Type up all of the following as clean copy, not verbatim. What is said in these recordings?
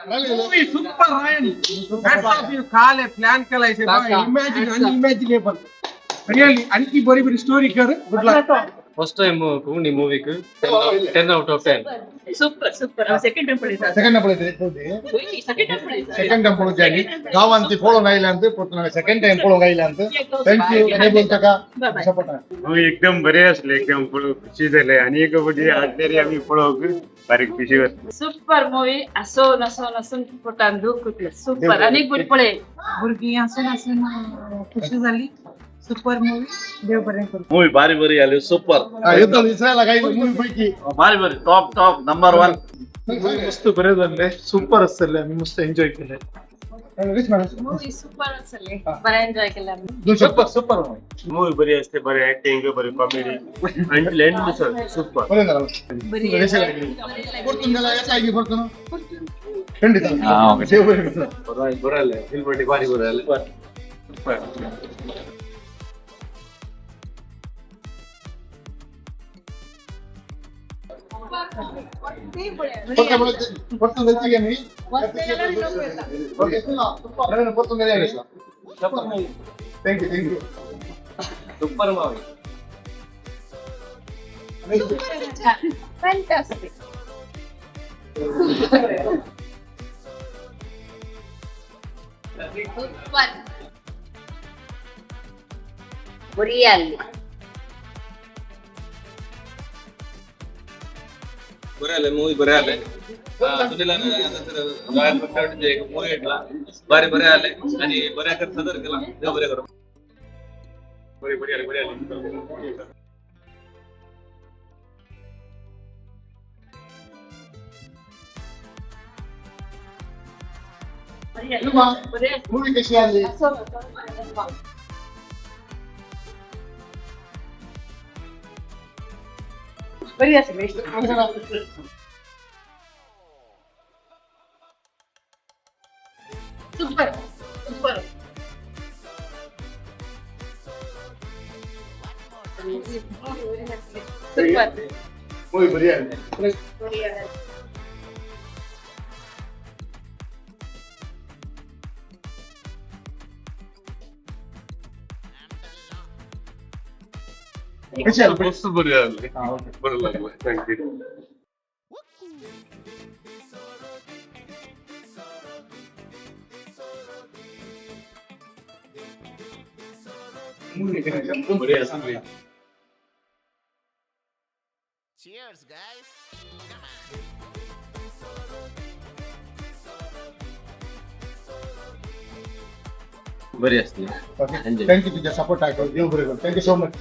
Movie super Ryan. Hats off you call a plan kala ise ba imagine unimaginable. Really anki bari story kar good luck. First time Kundi movie ku 10 out of 10. Super, super. Second temple is Second temple ಇದೆ. second temple is Second temple ಜಾಗಿ ಗಾವಂತಿ ಫೋಳೋ ನೈಲ ಅಂತ ಪೊತ್ತನ second time ಫೋಳೋ ನೈಲ ಅಂತ thank you enable taka support movie एकदम बरे असले एकदम पळो खुशी झाले आणि एक बडी आदलेरी आम्ही पळोग बारीक खुशी वाटली super movie. असून पोटान दुख कुठलं super. अनेक बरी पळे भुरगी असून खुशी झाली. सुपर मूवी देव बरें करू. मूवी भारी आली सुपर येतो दिसायला काही मूवी पैकी भारी टॉप नंबर 1 मस्त बरे झाले सुपर असले आम्ही मस्त एन्जॉय केले. मूवी सुपर असले बरं एन्जॉय केला आम्ही. सुपर मूवी बरी असते बरे ऍक्टिंग बरी कॉमेडी आणि लेंड सुपर ಬರೇ ನರ बरी ಕೊಡ್ತುಂಗಲ್ಲ ಯಾಕಾಗಿ ಬರ್ತಾನೋ ಖಂಡಿತ ದೇವರು ಬರಲ್ಲ ಫಿಲ್ಮ್ ಬಾರಿ ಬರಲ್ಲ. ಕೊಡ್ತುಂಗ ಹೆಚ್ಚಿಗೆ ನೀ ಓಕೆ ಕೊಡ್ತುಂಗ ಹೇಳಿ thank you super movie. fantastic. Super. Burial. बरे मूवी बरे आले. सुनीलाने जॉईन करते एक मूवी घेतला भारी बरे आले आणि बऱ्या कर सदर केला देव बरे करू. बरे आले. ಮೂವಿ ಕशी ಆली बरी असेल. Super super. सुपर. ಮೂವಿ ಬರಿ ಆली कशी आली मस्त बरी आली बरं लागलं थँक्यू ಮೂವಿ बरी असली Cheers, guys. बरी असते. थँक्यू तुझ्या सपोर्ट आहे देव बरे करू थँक्यू सो मच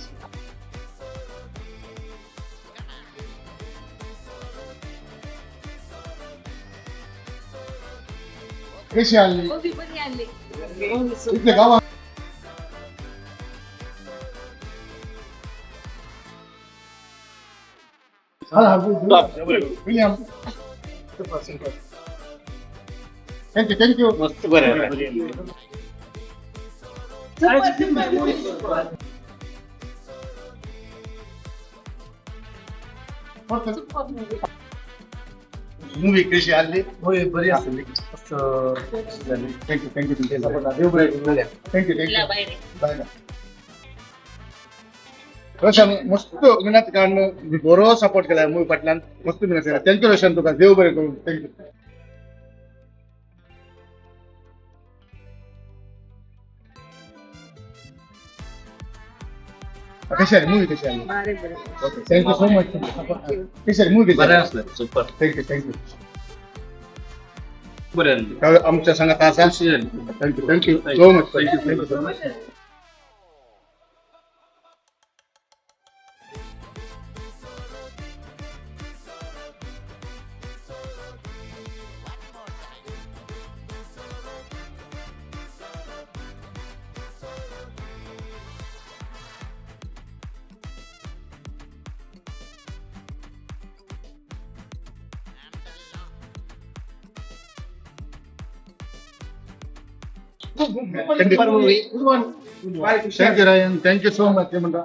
कशी आली मूवी बरी आली. इथले गावा विलियम थँक्यू मस्त बरे मूवी कशी आली होय बरी असले मस्त झाली. थँक्यू तुमच्या सपोर्ट देव बरे करू थँक्यू बाहेर बाय रोशन मस्त मेहनत काढणं बरो सपोर्ट केला मूवी फाटल्यान मस्त मेहनत केला थँक्यू रोशन तुका देव बरे करू थँक्यू कशी आली मूवी कशी आली बारे बरे. ओके थँक्यू सो मच कशी आली मूवी बरे असले सुपर थँक्यू बरे आले. आमच्या संघात असा thank you so much thank you so much Super movie. Good one. Thank you Ryan thank you so much म्हणता